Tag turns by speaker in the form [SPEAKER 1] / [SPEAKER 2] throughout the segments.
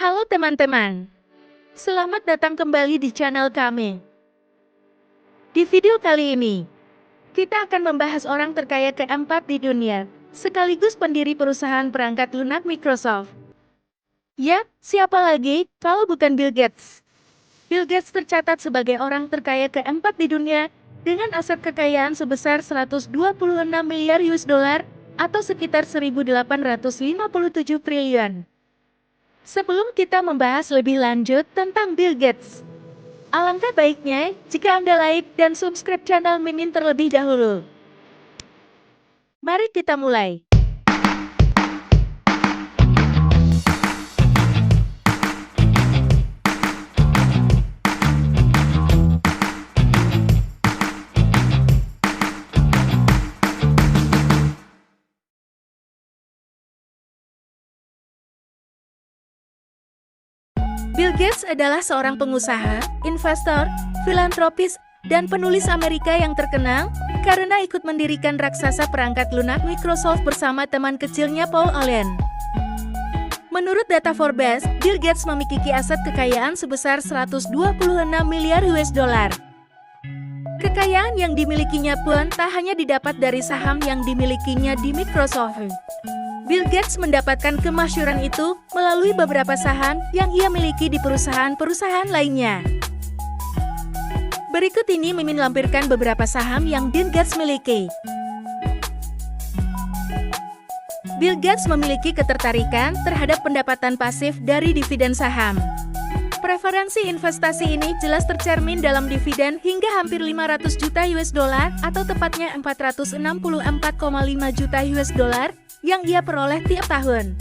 [SPEAKER 1] Halo teman-teman, selamat datang kembali di channel kami. Di video kali ini, kita akan membahas orang terkaya keempat di dunia, sekaligus pendiri perusahaan perangkat lunak Microsoft. Ya, siapa lagi kalau bukan Bill Gates? Bill Gates tercatat sebagai orang terkaya keempat di dunia, dengan aset kekayaan sebesar 126 miliar US dollar, atau sekitar 1.857 triliun. Sebelum kita membahas lebih lanjut tentang Bill Gates, alangkah baiknya jika Anda like dan subscribe channel Mimin terlebih dahulu. Mari kita mulai. Bill Gates adalah seorang pengusaha, investor, filantropis, dan penulis Amerika yang terkenal karena ikut mendirikan raksasa perangkat lunak Microsoft bersama teman kecilnya Paul Allen. Menurut data Forbes, Bill Gates memiliki aset kekayaan sebesar 126 miliar US dollar. Kekayaan yang dimilikinya pun tak hanya didapat dari saham yang dimilikinya di Microsoft. Bill Gates mendapatkan kemasyhuran itu melalui beberapa saham yang ia miliki di perusahaan-perusahaan lainnya. Berikut ini Mimin lampirkan beberapa saham yang Bill Gates miliki. Bill Gates memiliki ketertarikan terhadap pendapatan pasif dari dividen saham. Preferensi investasi ini jelas tercermin dalam dividen hingga hampir 500 juta US dollar atau tepatnya 464,5 juta US dollar yang ia peroleh tiap tahun.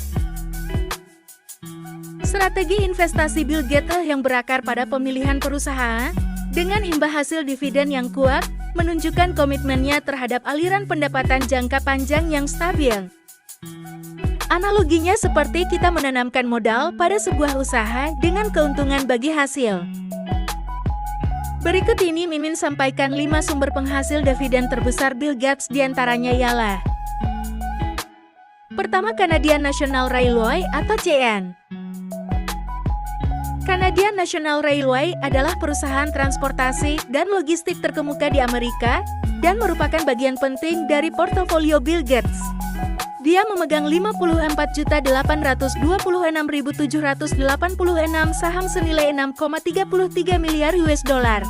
[SPEAKER 1] Strategi investasi Bill Gates yang berakar pada pemilihan perusahaan, dengan imbal hasil dividen yang kuat, menunjukkan komitmennya terhadap aliran pendapatan jangka panjang yang stabil. Analoginya seperti kita menanamkan modal pada sebuah usaha dengan keuntungan bagi hasil. Berikut ini Mimin sampaikan 5 sumber penghasil dividen terbesar Bill Gates, diantaranya ialah: pertama, Canadian National Railway atau CN. Canadian National Railway adalah perusahaan transportasi dan logistik terkemuka di Amerika dan merupakan bagian penting dari portofolio Bill Gates. Dia memegang 54.826.786 saham senilai 6,33 miliar US dollar.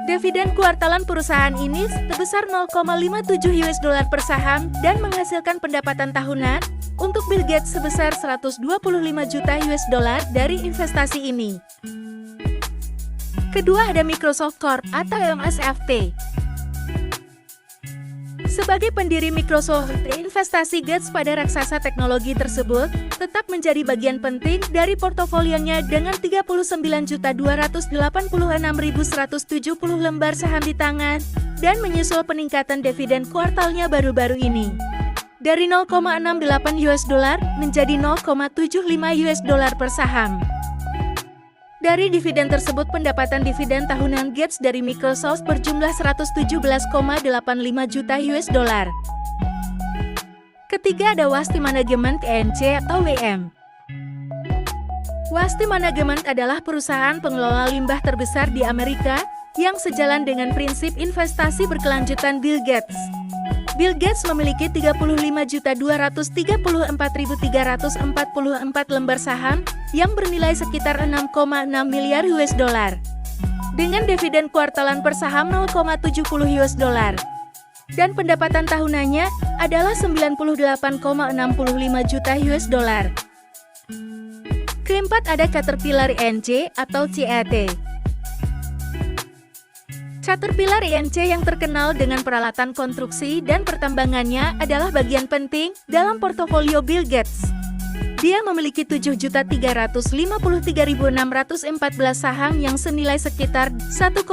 [SPEAKER 1] Dividen kuartalan perusahaan ini sebesar 0,57 US dollar per saham dan menghasilkan pendapatan tahunan untuk Bill Gates sebesar 125 juta US dollar dari investasi ini. Kedua, ada Microsoft Corp atau MSFT. Sebagai pendiri Microsoft, investasi Gates pada raksasa teknologi tersebut tetap menjadi bagian penting dari portofolionya dengan 39.286.170 lembar saham di tangan dan menyusul peningkatan dividen kuartalnya baru-baru ini dari 0,68 US dollar menjadi 0,75 US dollar per saham. Dari dividen tersebut, pendapatan dividen tahunan Gates dari Microsoft berjumlah 117,85 juta US dollar. Ketiga, ada Waste Management ENC atau WM. Waste Management adalah perusahaan pengelola limbah terbesar di Amerika yang sejalan dengan prinsip investasi berkelanjutan Bill Gates. Bill Gates memiliki 35.234.344 lembar saham yang bernilai sekitar 6,6 miliar US dollar. Dengan dividen kuartalan per saham 0,70 US dollar. Dan pendapatan tahunannya adalah 98,65 juta US dollar. Keempat, ada Caterpillar INC atau CAT. Caterpillar INC yang terkenal dengan peralatan konstruksi dan pertambangannya adalah bagian penting dalam portofolio Bill Gates. Dia memiliki 7.353.614 saham yang senilai sekitar 1,82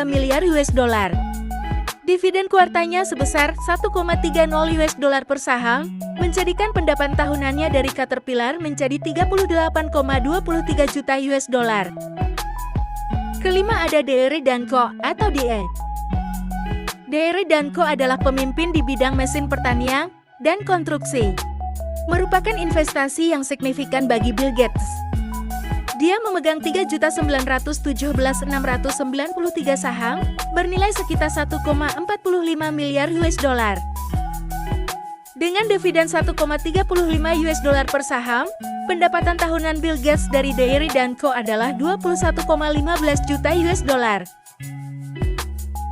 [SPEAKER 1] miliar US dollar. Dividen kuartalnya sebesar 1,30 US dollar per saham, menjadikan pendapatan tahunannya dari Caterpillar menjadi 38,23 juta US dollar. Kelima, ada Dairy Co. atau DE. Dairy Co. adalah pemimpin di bidang mesin pertanian dan konstruksi. merupakan investasi yang signifikan bagi Bill Gates. Dia memegang 3.917.693 saham, bernilai sekitar 1,45 miliar US dollar. Dengan dividen 1,35 US dollar per saham, pendapatan tahunan Bill Gates dari Dairy & Co adalah 21,15 juta US dollar.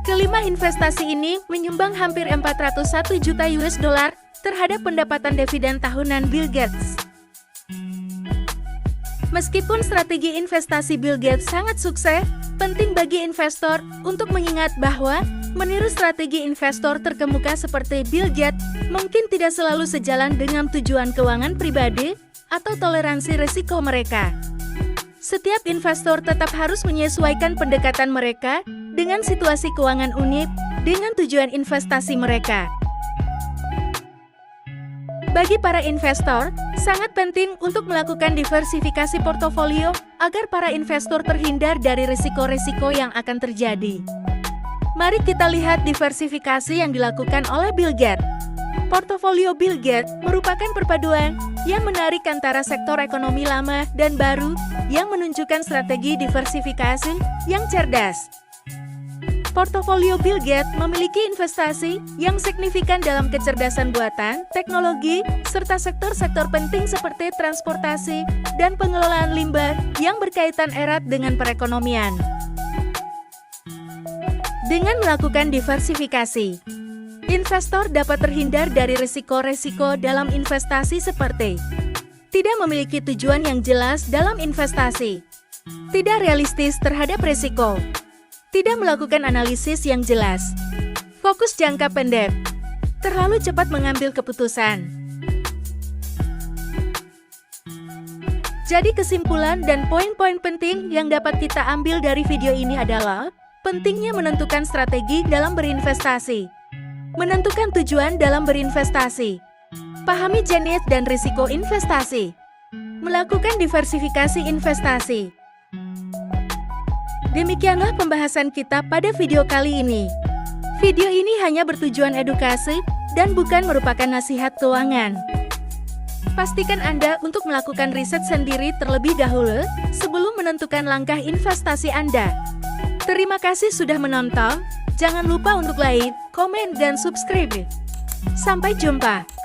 [SPEAKER 1] Kelima investasi ini menyumbang hampir 401 juta US dollar terhadap pendapatan dividen tahunan Bill Gates. Meskipun strategi investasi Bill Gates sangat sukses, penting bagi investor untuk mengingat bahwa meniru strategi investor terkemuka seperti Bill Gates mungkin tidak selalu sejalan dengan tujuan keuangan pribadi atau toleransi risiko mereka. Setiap investor tetap harus menyesuaikan pendekatan mereka dengan situasi keuangan unik dengan tujuan investasi mereka. Bagi para investor, sangat penting untuk melakukan diversifikasi portofolio agar para investor terhindar dari risiko-risiko yang akan terjadi. Mari kita lihat diversifikasi yang dilakukan oleh Bill Gates. Portofolio Bill Gates merupakan perpaduan yang menarik antara sektor ekonomi lama dan baru yang menunjukkan strategi diversifikasi yang cerdas. Portofolio Bill Gates memiliki investasi yang signifikan dalam kecerdasan buatan, teknologi, serta sektor-sektor penting seperti transportasi dan pengelolaan limbah yang berkaitan erat dengan perekonomian. Dengan melakukan diversifikasi, investor dapat terhindar dari risiko-risiko dalam investasi seperti tidak memiliki tujuan yang jelas dalam investasi, tidak realistis terhadap risiko, tidak melakukan analisis yang jelas, fokus jangka pendek, terlalu cepat mengambil keputusan. Jadi kesimpulan dan poin-poin penting yang dapat kita ambil dari video ini adalah pentingnya menentukan strategi dalam berinvestasi, menentukan tujuan dalam berinvestasi, pahami jenis dan risiko investasi, melakukan diversifikasi investasi. Demikianlah pembahasan kita pada video kali ini. Video ini hanya bertujuan edukasi dan bukan merupakan nasihat keuangan. Pastikan Anda untuk melakukan riset sendiri terlebih dahulu sebelum menentukan langkah investasi Anda. Terima kasih sudah menonton. Jangan lupa untuk like, komen, dan subscribe. Sampai jumpa.